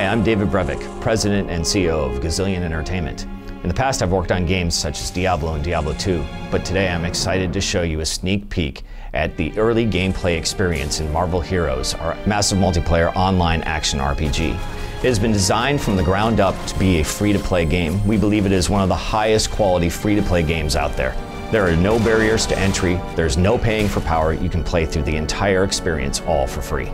Hi, I'm David Breivik, President and CEO of Gazillion Entertainment. In the past, I've worked on games such as Diablo and Diablo 2, but today I'm excited to show you a sneak peek at the early gameplay experience in Marvel Heroes, our massive multiplayer online action RPG. It has been designed from the ground up to be a free-to-play game. We believe it is one of the highest quality free-to-play games out there. There are no barriers to entry, there's no paying for power, you can play through the entire experience all for free.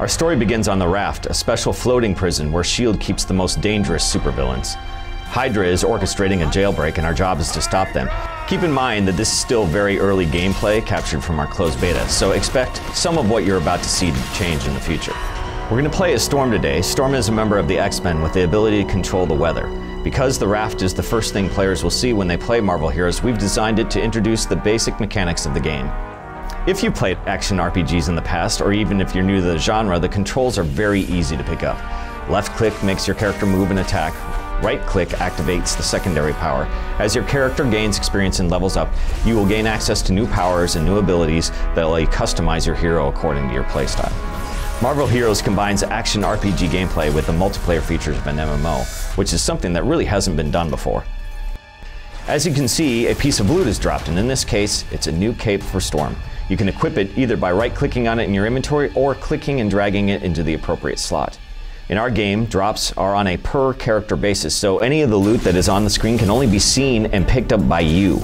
Our story begins on the Raft, a special floating prison where S.H.I.E.L.D. keeps the most dangerous supervillains. Hydra is orchestrating a jailbreak and our job is to stop them. Keep in mind that this is still very early gameplay captured from our closed beta, so expect some of what you're about to see change in the future. We're going to play as Storm today. Storm is a member of the X-Men with the ability to control the weather. Because the Raft is the first thing players will see when they play Marvel Heroes, we've designed it to introduce the basic mechanics of the game. If you played action RPGs in the past, or even if you're new to the genre, the controls are very easy to pick up. Left click makes your character move and attack. Right click activates the secondary power. As your character gains experience and levels up, you will gain access to new powers and new abilities that allow you to customize your hero according to your playstyle. Marvel Heroes combines action RPG gameplay with the multiplayer features of an MMO, which is something that really hasn't been done before. As you can see, a piece of loot is dropped, and in this case, it's a new cape for Storm. You can equip it either by right-clicking on it in your inventory or clicking and dragging it into the appropriate slot. In our game, drops are on a per-character basis, so any of the loot that is on the screen can only be seen and picked up by you.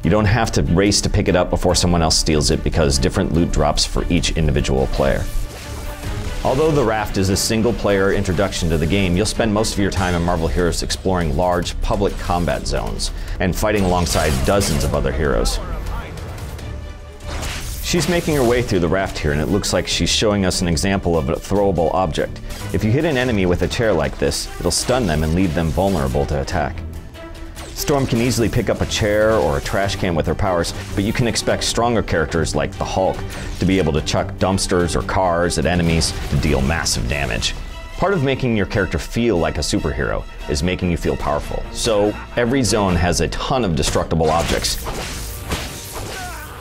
You don't have to race to pick it up before someone else steals it because different loot drops for each individual player. Although the Raft is a single-player introduction to the game, you'll spend most of your time in Marvel Heroes exploring large public combat zones and fighting alongside dozens of other heroes. She's making her way through the Raft here, and it looks like she's showing us an example of a throwable object. If you hit an enemy with a chair like this, it'll stun them and leave them vulnerable to attack. Storm can easily pick up a chair or a trash can with her powers, but you can expect stronger characters like the Hulk to be able to chuck dumpsters or cars at enemies to deal massive damage. Part of making your character feel like a superhero is making you feel powerful, so every zone has a ton of destructible objects.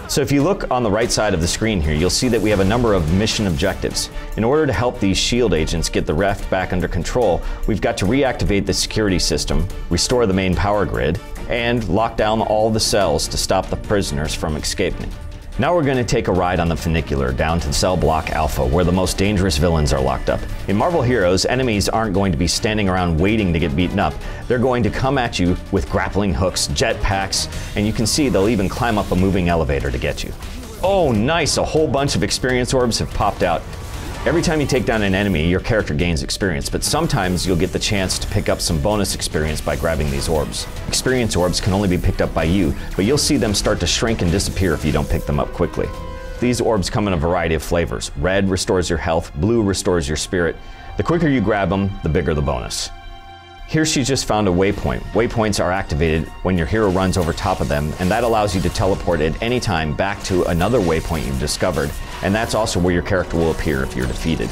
So if you look on the right side of the screen here, you'll see that we have a number of mission objectives. In order to help these S.H.I.E.L.D. agents get the Raft back under control, we've got to reactivate the security system, restore the main power grid, and lock down all the cells to stop the prisoners from escaping. Now we're going to take a ride on the funicular down to Cell Block Alpha, where the most dangerous villains are locked up. In Marvel Heroes, enemies aren't going to be standing around waiting to get beaten up. They're going to come at you with grappling hooks, jetpacks, and you can see they'll even climb up a moving elevator to get you. Oh, nice! A whole bunch of experience orbs have popped out. Every time you take down an enemy, your character gains experience, but sometimes you'll get the chance to pick up some bonus experience by grabbing these orbs. Experience orbs can only be picked up by you, but you'll see them start to shrink and disappear if you don't pick them up quickly. These orbs come in a variety of flavors. Red restores your health, blue restores your spirit. The quicker you grab them, the bigger the bonus. Here she just found a waypoint. Waypoints are activated when your hero runs over top of them, and that allows you to teleport at any time back to another waypoint you've discovered, and that's also where your character will appear if you're defeated.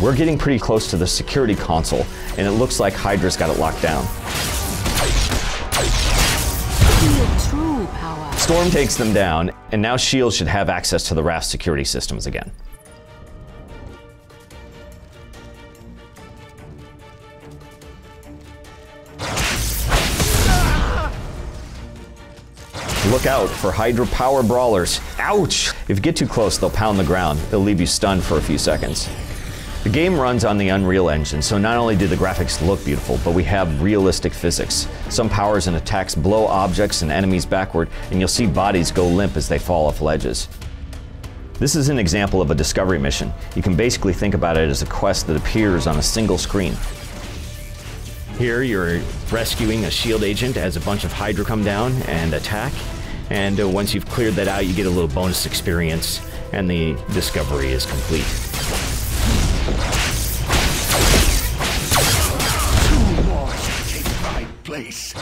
We're getting pretty close to the security console, and it looks like Hydra's got it locked down. True power. Storm takes them down, and now S.H.I.E.L.D. should have access to the Raft security systems again. Look out for Hydra power brawlers. Ouch! If you get too close, they'll pound the ground. They'll leave you stunned for a few seconds. The game runs on the Unreal Engine, so not only do the graphics look beautiful, but we have realistic physics. Some powers and attacks blow objects and enemies backward, and you'll see bodies go limp as they fall off ledges. This is an example of a discovery mission. You can basically think about it as a quest that appears on a single screen. Here you're rescuing a S.H.I.E.L.D. agent as a bunch of Hydra come down and attack. And once you've cleared that out, you get a little bonus experience, and the discovery is complete. Two more shall take my place.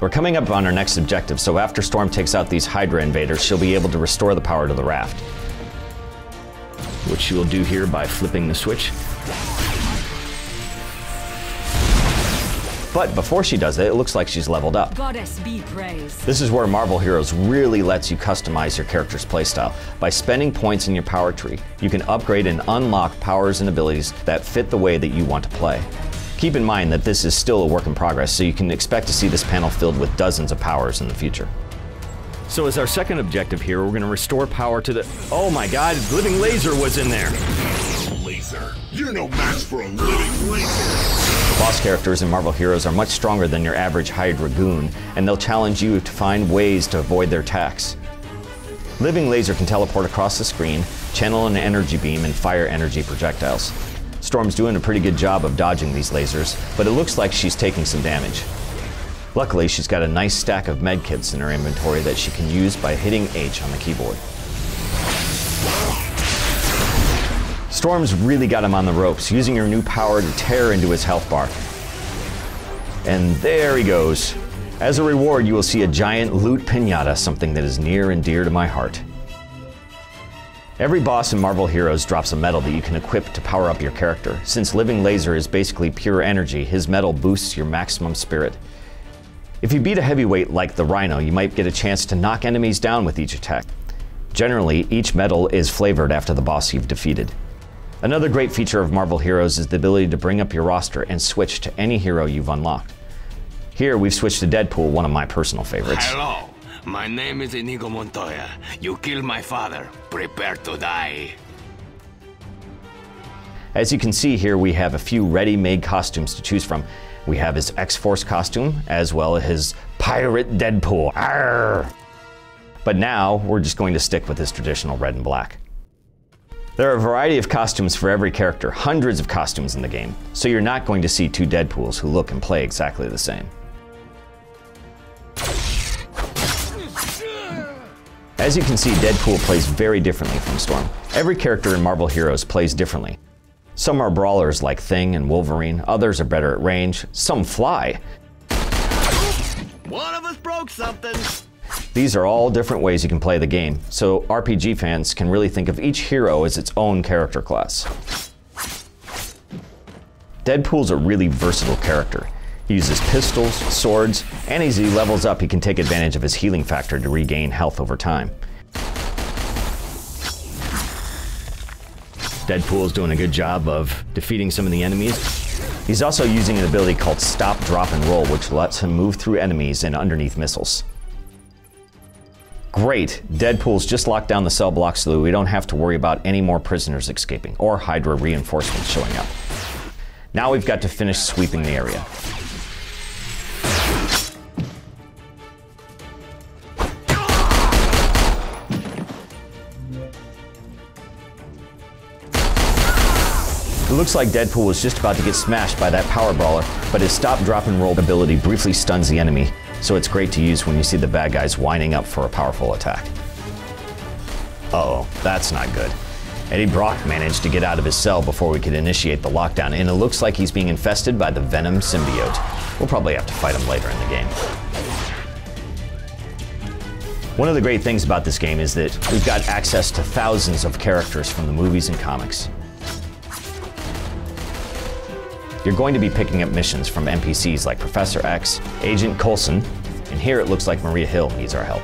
We're coming up on our next objective, so after Storm takes out these Hydra invaders, she'll be able to restore the power to the Raft, which she will do here by flipping the switch. But before she does it, it looks like she's leveled up. Goddess be praised. This is where Marvel Heroes really lets you customize your character's playstyle. By spending points in your power tree, you can upgrade and unlock powers and abilities that fit the way that you want to play. Keep in mind that this is still a work in progress, so you can expect to see this panel filled with dozens of powers in the future. So as our second objective here, we're going to restore power to the... Oh my god, Living Laser was in there! Laser. You're no match for a living laser. Boss characters in Marvel Heroes are much stronger than your average Hydra goon, and they'll challenge you to find ways to avoid their attacks. Living Laser can teleport across the screen, channel an energy beam, and fire energy projectiles. Storm's doing a pretty good job of dodging these lasers, but it looks like she's taking some damage. Luckily, she's got a nice stack of medkits in her inventory that she can use by hitting H on the keyboard. Storm's really got him on the ropes, using her new power to tear into his health bar. And there he goes. As a reward, you will see a giant loot piñata, something that is near and dear to my heart. Every boss in Marvel Heroes drops a medal that you can equip to power up your character. Since Living Laser is basically pure energy, his medal boosts your maximum spirit. If you beat a heavyweight like the Rhino, you might get a chance to knock enemies down with each attack. Generally, each medal is flavored after the boss you've defeated. Another great feature of Marvel Heroes is the ability to bring up your roster and switch to any hero you've unlocked. Here, we've switched to Deadpool, one of my personal favorites. Hello, my name is Inigo Montoya. You killed my father. Prepare to die. As you can see here, we have a few ready-made costumes to choose from. We have his X-Force costume, as well as his Pirate Deadpool. Arrgh! But now, we're just going to stick with his traditional red and black. There are a variety of costumes for every character, hundreds of costumes in the game, so you're not going to see two Deadpools who look and play exactly the same. As you can see, Deadpool plays very differently from Storm. Every character in Marvel Heroes plays differently. Some are brawlers like Thing and Wolverine, others are better at range, some fly. One of us broke something. These are all different ways you can play the game, so RPG fans can really think of each hero as its own character class. Deadpool's a really versatile character. He uses pistols, swords, and as he levels up, he can take advantage of his healing factor to regain health over time. Deadpool's doing a good job of defeating some of the enemies. He's also using an ability called Stop, Drop, and Roll, which lets him move through enemies and underneath missiles. Great! Deadpool's just locked down the cell block so that we don't have to worry about any more prisoners escaping or Hydra reinforcements showing up. Now we've got to finish sweeping the area. It looks like Deadpool was just about to get smashed by that power brawler, but his stop, drop, and roll ability briefly stuns the enemy, so it's great to use when you see the bad guys winding up for a powerful attack. Uh-oh, that's not good. Eddie Brock managed to get out of his cell before we could initiate the lockdown, and it looks like he's being infested by the Venom symbiote. We'll probably have to fight him later in the game. One of the great things about this game is that we've got access to thousands of characters from the movies and comics. You're going to be picking up missions from NPCs like Professor X, Agent Coulson, and here it looks like Maria Hill needs our help.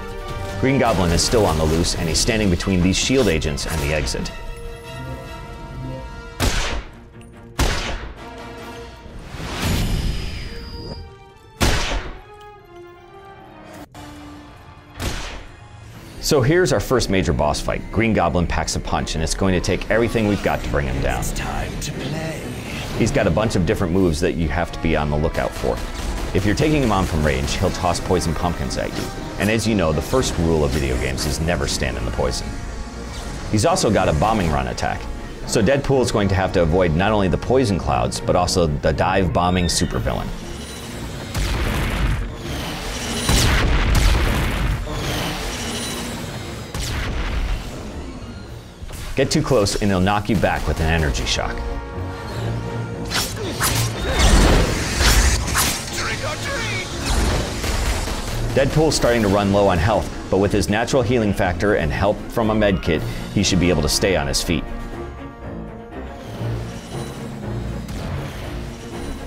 Green Goblin is still on the loose, and he's standing between these SHIELD agents and the exit. So here's our first major boss fight. Green Goblin packs a punch, and it's going to take everything we've got to bring him down. It's time to play. He's got a bunch of different moves that you have to be on the lookout for. If you're taking him on from range, he'll toss poison pumpkins at you. And as you know, the first rule of video games is never stand in the poison. He's also got a bombing run attack. So Deadpool is going to have to avoid not only the poison clouds, but also the dive bombing supervillain. Get too close and he'll knock you back with an energy shock. Deadpool's starting to run low on health, but with his natural healing factor and help from a med kit, he should be able to stay on his feet.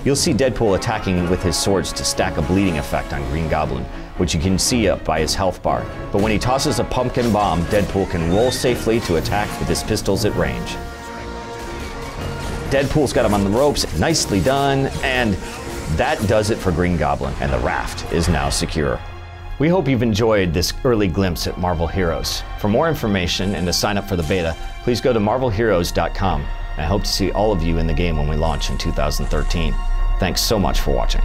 You'll see Deadpool attacking with his swords to stack a bleeding effect on Green Goblin, which you can see up by his health bar. But when he tosses a pumpkin bomb, Deadpool can roll safely to attack with his pistols at range. Deadpool's got him on the ropes, nicely done, and that does it for Green Goblin, and the raft is now secure. We hope you've enjoyed this early glimpse at Marvel Heroes. For more information and to sign up for the beta, please go to marvelheroes.com. I hope to see all of you in the game when we launch in 2013. Thanks so much for watching.